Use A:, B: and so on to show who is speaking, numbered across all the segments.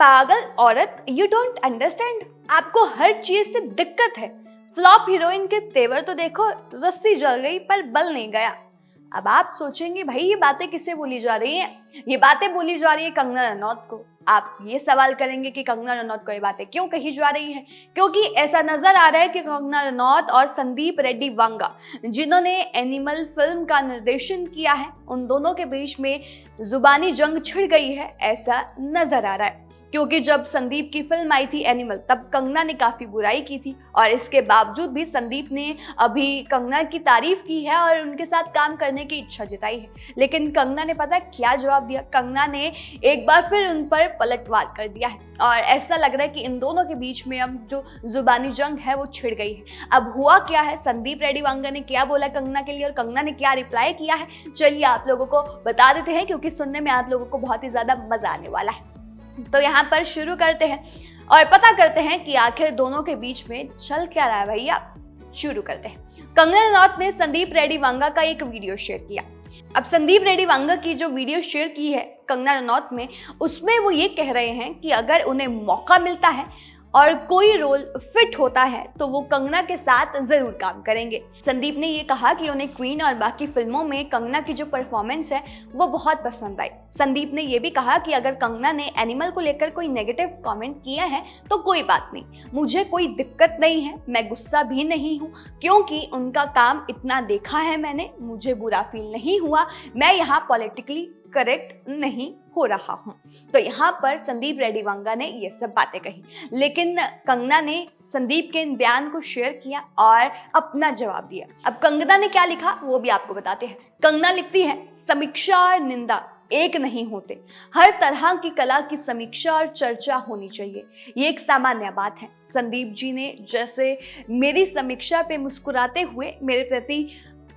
A: पागल औरत, you don't understand. आपको हर चीज से दिक्कत है। फ्लॉप हीरोइन के तेवर तो देखो, रस्सी जल गई पर बल नहीं गया। अब आप सोचेंगे भाई ये बातें किसे बोली जा रही हैं? ये बातें बोली जा रही है कंगना रनौत को। आप ये सवाल करेंगे कि कंगना रनौत को ये बातें क्यों कही जा रही है? क्योंकि ऐसा नजर आ रहा है कि कंगना रनौत और संदीप रेड्डी वांगा, जिन्होंने एनिमल फिल्म का निर्देशन किया है, उन दोनों के बीच में जुबानी जंग छिड़ गई है, ऐसा नजर आ रहा है। क्योंकि जब संदीप की फिल्म आई थी एनिमल, तब कंगना ने काफी बुराई की थी और इसके बावजूद भी संदीप ने अभी कंगना की तारीफ की है और उनके साथ काम करने की इच्छा जताई है। लेकिन कंगना ने पता क्या जवाब दिया? कंगना ने एक बार फिर उन पर पलटवार कर दिया है और ऐसा लग रहा है कि इन दोनों के बीच में अब जो जुबानी जंग है वो छिड़ गई है। अब हुआ क्या है, संदीप रेड्डी वांगा ने क्या बोला कंगना के लिए और कंगना ने क्या रिप्लाई किया है, चलिए आप लोगों को बता देते हैं, क्योंकि सुनने में आप लोगों को बहुत ही ज्यादा मजा आने वाला है। तो यहाँ पर शुरू करते हैं और पता करते हैं कि आखिर दोनों के बीच में चल क्या रहा है। भैया शुरू करते हैं। कंगना रनौत ने संदीप रेड्डी वांगा का एक वीडियो शेयर किया। अब संदीप रेड्डी वांगा की जो वीडियो शेयर की है कंगना रनौत में, उसमें वो ये कह रहे हैं कि अगर उन्हें मौका मिलता है और कोई रोल फिट होता है तो वो कंगना के साथ जरूर काम करेंगे। संदीप ने ये कहा कि उन्हें क्वीन और बाकी फिल्मों में कंगना की जो परफॉर्मेंस है वो बहुत पसंद आई। संदीप ने ये भी कहा कि अगर कंगना ने एनिमल को लेकर कोई नेगेटिव कमेंट किया है तो कोई बात नहीं, मुझे कोई दिक्कत नहीं है, मैं गुस्सा भी नहीं हूँ, क्योंकि उनका काम इतना देखा है मैंने, मुझे बुरा फील नहीं हुआ, मैं यहाँ पॉलिटिकली करेक्ट नहीं हो रहा हूं। तो यहाँ पर संदीप रेड्डी वांगा ने ये सब बातें कही, लेकिन कंगना ने संदीप के इन बयान को शेयर किया और अपना जवाब दिया। अब कंगना ने क्या लिखा वो भी आपको बताते हैं। कंगना लिखती है, समीक्षा और निंदा एक नहीं होते, हर तरह की कला की समीक्षा और चर्चा होनी चाहिए, ये एक सामान्य बात है। संदीप जी ने जैसे मेरी समीक्षा पे मुस्कुराते हुए मेरे प्रति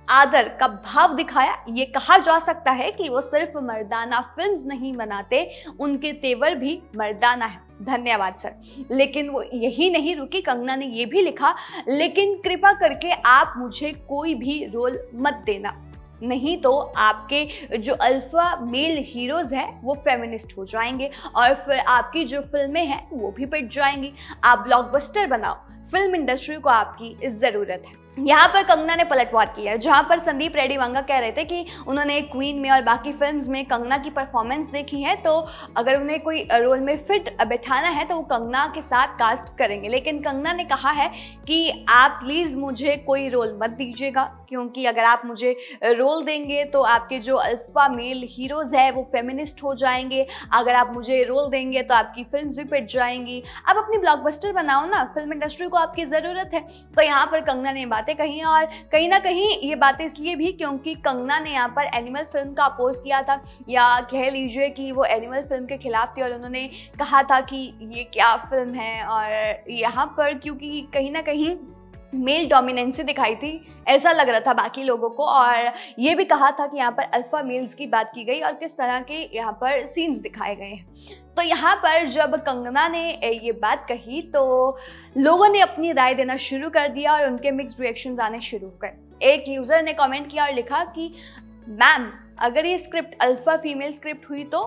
A: आदर का भाव दिखाया, ये कहा जा सकता है कि वो सिर्फ मर्दाना फिल्म्स नहीं बनाते, उनके तेवर भी मर्दाना है। धन्यवाद सर। लेकिन वो यही नहीं रुकी, कंगना ने ये भी लिखा, लेकिन कृपा करके आप मुझे कोई भी रोल मत देना, नहीं तो आपके जो अल्फा मेल हीरोज हैं वो फेमिनिस्ट हो जाएंगे और फिर आपकी जो फिल्में हैं वो भी पिट जाएंगी। आप ब्लॉकबस्टर बनाओ, फिल्म इंडस्ट्री को आपकी जरूरत है। यहाँ पर कंगना ने पलटवार किया है, जहाँ पर संदीप रेड्डी वांगा कह रहे थे कि उन्होंने क्वीन में और बाकी फिल्म्स में कंगना की परफॉर्मेंस देखी है, तो अगर उन्हें कोई रोल में फिट बैठाना है तो वो कंगना के साथ कास्ट करेंगे। लेकिन कंगना ने कहा है कि आप प्लीज़ मुझे कोई रोल मत दीजिएगा, क्योंकि अगर आप मुझे रोल देंगे तो आपके जो अल्फा मेल हीरोज़ है वो फेमिनिस्ट हो जाएंगे, अगर आप मुझे रोल देंगे तो आपकी फिल्म भी पिट जाएंगी, आप अपनी ब्लॉकबस्टर बनाओ ना, फिल्म इंडस्ट्री को आपकी ज़रूरत है। तो यहाँ पर कंगना ने बातें कही और कहीं ना कहीं ये बातें इसलिए भी क्योंकि कंगना ने यहाँ पर एनिमल फिल्म का अपोज किया था, या कह लीजिए कि वो एनिमल फिल्म के खिलाफ थी और उन्होंने कहा था कि ये क्या फिल्म है। और यहाँ पर क्योंकि कहीं ना कहीं मेल डोमिनेंसी दिखाई थी, ऐसा लग रहा था बाकी लोगों को, और ये भी कहा था कि यहाँ पर अल्फा मेल्स की बात की गई और किस तरह के यहाँ पर सीन्स दिखाए गए हैं। तो यहाँ पर जब कंगना ने ये बात कही तो लोगों ने अपनी राय देना शुरू कर दिया और उनके मिक्स्ड रिएक्शंस आने शुरू हो गए। एक यूजर ने कमेंट किया और लिखा कि मैम अगर ये स्क्रिप्ट अल्फा फीमेल स्क्रिप्ट हुई तो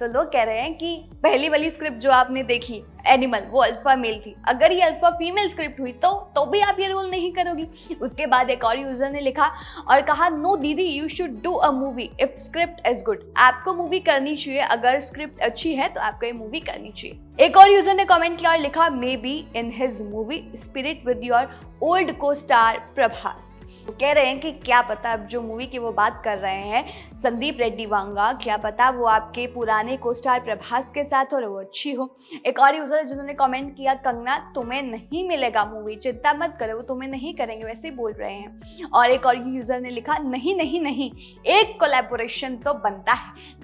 A: लोग कह रहे हैं कि पहली वाली स्क्रिप्ट जो आपने देखी एनिमल वो अल्फा मेल थी, अगर ये अल्फा फीमेल स्क्रिप्ट हुई तो भी आप ये रोल नहीं करोगी। उसके बाद एक और यूजर ने लिखा और कहा, नो दीदी you should do a movie if script is good, आपको मूवी करनी चाहिए, अगर स्क्रिप्ट अच्छी है तो आपको ये मूवी करनी चाहिए। एक और यूजर ने कमेंट किया और लिखा, may be in his movie spirit with your old को स्टार प्रभास। वो कह रहे हैं कि क्या पता अब जो मूवी की वो बात कर रहे हैं संदीप रेड्डी वांगा, क्या पता वो आपके पुराने को स्टार प्रभास के साथ हो और वो अच्छी हो। एक और यूजर जिन्होंने कमेंट किया, कंगना तुम्हें नहीं मिलेगा मूवी, चिंता मत करो, वो तुम्हें नहीं करेंगे, वैसे ही बोल रहे हैं। और एक और यूजर ने लिखा, नहीं नहीं नहीं, एक कोलैबोरेशन तो बनता है,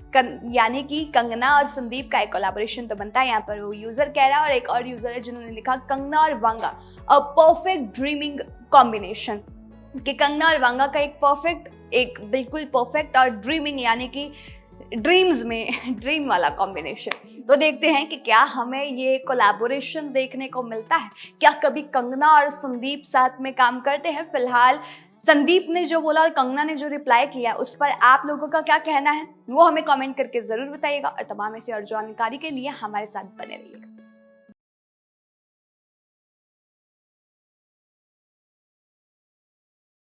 A: यानी कि कंगना और संदीप का एक कोलैबोरेशन तो बनता है, यहाँ पर वो यूजर कह रहा है। और एक और यूजर है जिन्होंने लिखा, कंगना और Vanga a perfect dreaming combination, कि कंगना और वांगा का एक बिल्कुल परफेक्ट और ड्रीमिंग यानी कि ड्रीम्स में ड्रीम वाला कॉम्बिनेशन। तो देखते हैं कि क्या हमें ये कोलैबोरेशन देखने को मिलता है, क्या कभी कंगना और संदीप साथ में काम करते हैं। फिलहाल संदीप ने जो बोला और कंगना ने जो रिप्लाई किया उस पर आप लोगों का क्या कहना है वो हमें कमेंट करके जरूर बताइएगा, और तमाम ऐसी और जानकारी के लिए हमारे साथ बने रहिएगा।